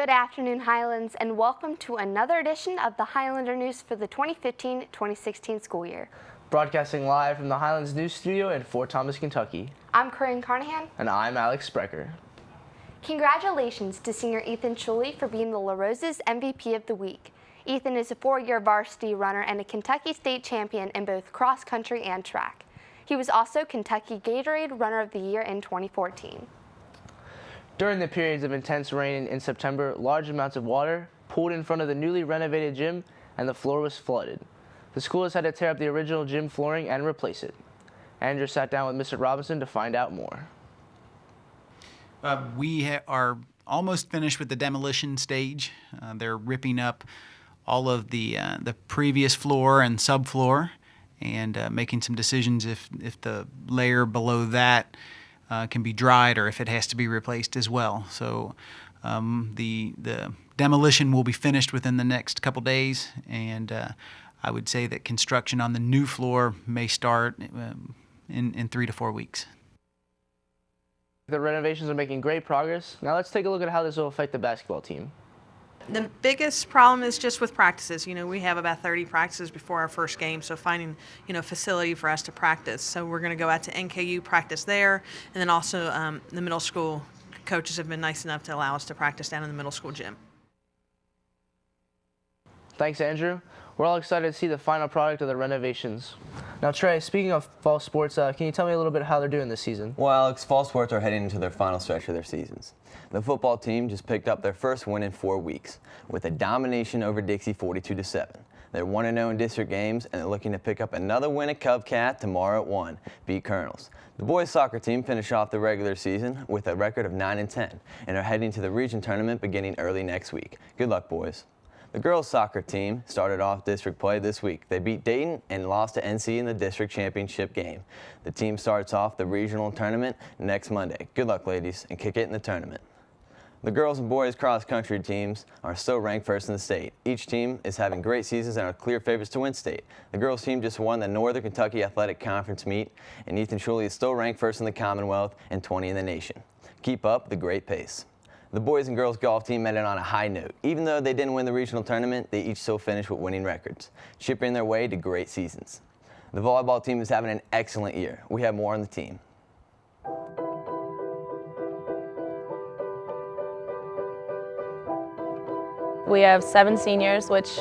Good afternoon, Highlands, and welcome to another edition of the Highlander News for the 2015-2016 school year. Broadcasting live from the Highlands News Studio in Fort Thomas, Kentucky. I'm Corinne Carnahan. And I'm Alex Sprecher. Congratulations to senior Ethan Schuley for being the La Rose's MVP of the week. Ethan is a four-year varsity runner and a Kentucky State champion in both cross country and track. He was also Kentucky Gatorade Runner of the Year in 2014. During the periods of intense rain in September, large amounts of water pooled in front of the newly renovated gym and the floor was flooded. The school has had to tear up the original gym flooring and replace it. Andrew sat down with Mr. Robinson to find out more. We are almost finished with the demolition stage. They're ripping up all of the previous floor and subfloor and making some decisions if the layer below that can be dried or if it has to be replaced as well. So the demolition will be finished within the next couple days, and I would say that construction on the new floor may start in 3 to 4 weeks. The renovations are making great progress. Now let's take a look at how this will affect the basketball team. The biggest problem is just with practices. We have about 30 practices before our first game, so finding, facility for us to practice. So we're going to go out to NKU, practice there, and then also the middle school coaches have been nice enough to allow us to practice down in the middle school gym. Thanks, Andrew. We're all excited to see the final product of the renovations. Now, Trey, speaking of fall sports, can you tell me a little bit how they're doing this season? Well, Alex, fall sports are heading into their final stretch of their seasons. The football team just picked up their first win in 4 weeks with a domination over Dixie 42-7. They're 1-0 in district games, and they're looking to pick up another win at Cubcat tomorrow at 1, beat Colonels. The boys soccer team finished off the regular season with a record of 9-10 and are heading to the region tournament beginning early next week. Good luck, boys. The girls soccer team started off district play this week. They beat Dayton and lost to NC in the district championship game. The team starts off the regional tournament next Monday. Good luck, ladies, and kick it in the tournament. The girls and boys cross country teams are still ranked first in the state. Each team is having great seasons and are clear favorites to win state. The girls team just won the Northern Kentucky Athletic Conference meet, and Ethan Schuley is still ranked first in the Commonwealth and 20 in the nation. Keep up the great pace. The boys and girls golf team met it on a high note. Even though they didn't win the regional tournament, they each still finished with winning records, chipping their way to great seasons. The volleyball team is having an excellent year. We have more on the team. We have 7 seniors, which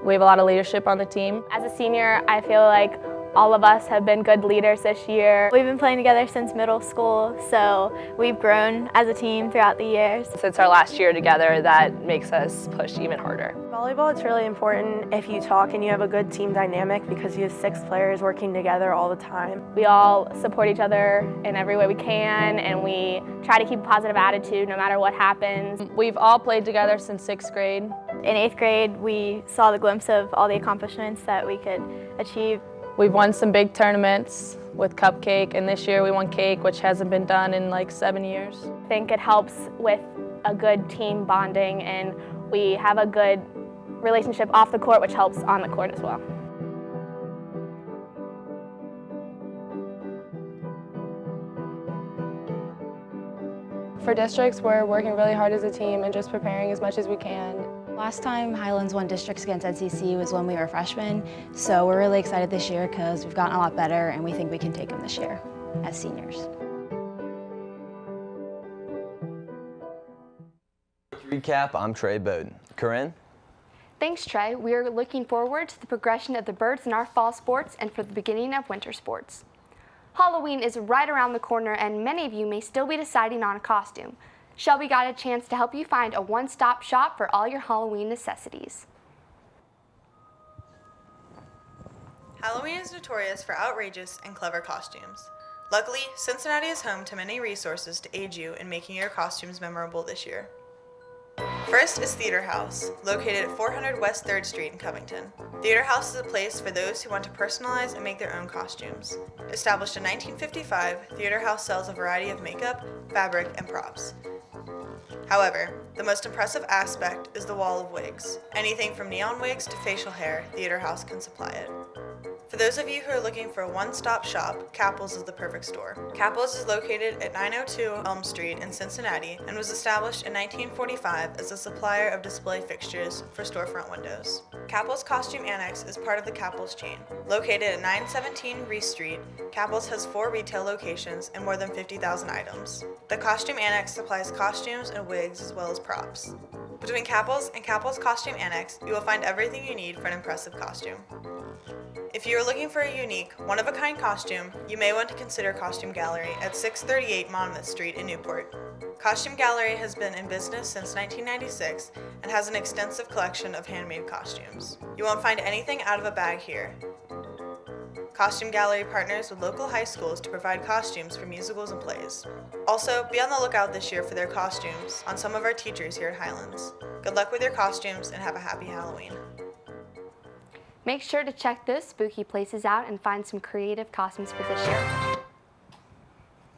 we have a lot of leadership on the team. As a senior, I feel like all of us have been good leaders this year. We've been playing together since middle school, so we've grown as a team throughout the years. Since our last year together, that makes us push even harder. Volleyball, it's really important if you talk and you have a good team dynamic because you have 6 players working together all the time. We all support each other in every way we can, and we try to keep a positive attitude no matter what happens. We've all played together since 6th grade. In 8th grade, we saw the glimpse of all the accomplishments that we could achieve. We've won some big tournaments with Cupcake, and this year we won Cake, which hasn't been done in like 7 years. I think it helps with a good team bonding, and we have a good relationship off the court, which helps on the court as well. For districts, we're working really hard as a team and just preparing as much as we can. Last time Highlands won districts against NCC was when we were freshmen, so we're really excited this year because we've gotten a lot better and we think we can take them this year as seniors. Recap, I'm Trey Bowden. Corinne? Thanks, Trey. We are looking forward to the progression of the birds in our fall sports and for the beginning of winter sports. Halloween is right around the corner, and many of you may still be deciding on a costume. Shelby got a chance to help you find a one-stop shop for all your Halloween necessities. Halloween is notorious for outrageous and clever costumes. Luckily, Cincinnati is home to many resources to aid you in making your costumes memorable this year. First is Theater House, located at 400 West 3rd Street in Covington. Theater House is a place for those who want to personalize and make their own costumes. Established in 1955, Theater House sells a variety of makeup, fabric, and props. However, the most impressive aspect is the wall of wigs. Anything from neon wigs to facial hair, Theater House can supply it. For those of you who are looking for a one-stop shop, Capples is the perfect store. Capples is located at 902 Elm Street in Cincinnati and was established in 1945 as a supplier of display fixtures for storefront windows. Capples Costume Annex is part of the Capples chain. Located at 917 Reese Street, Capples has 4 retail locations and more than 50,000 items. The Costume Annex supplies costumes and wigs as well as props. Between Capples and Capples Costume Annex, you will find everything you need for an impressive costume. If you are looking for a unique, one-of-a-kind costume, you may want to consider Costume Gallery at 638 Monmouth Street in Newport. Costume Gallery has been in business since 1996 and has an extensive collection of handmade costumes. You won't find anything out of a bag here. Costume Gallery partners with local high schools to provide costumes for musicals and plays. Also, be on the lookout this year for their costumes on some of our teachers here at Highlands. Good luck with your costumes and have a happy Halloween. Make sure to check those spooky places out and find some creative costumes for this year.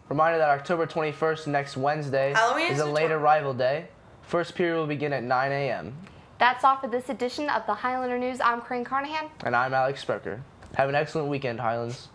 Reminder that October 21st, next Wednesday, Halloween is is a the late arrival day. First period will begin at 9 a.m. That's all for this edition of the Highlander News. I'm Corinne Carnahan. And I'm Alex Sprecher. Have an excellent weekend, Highlands.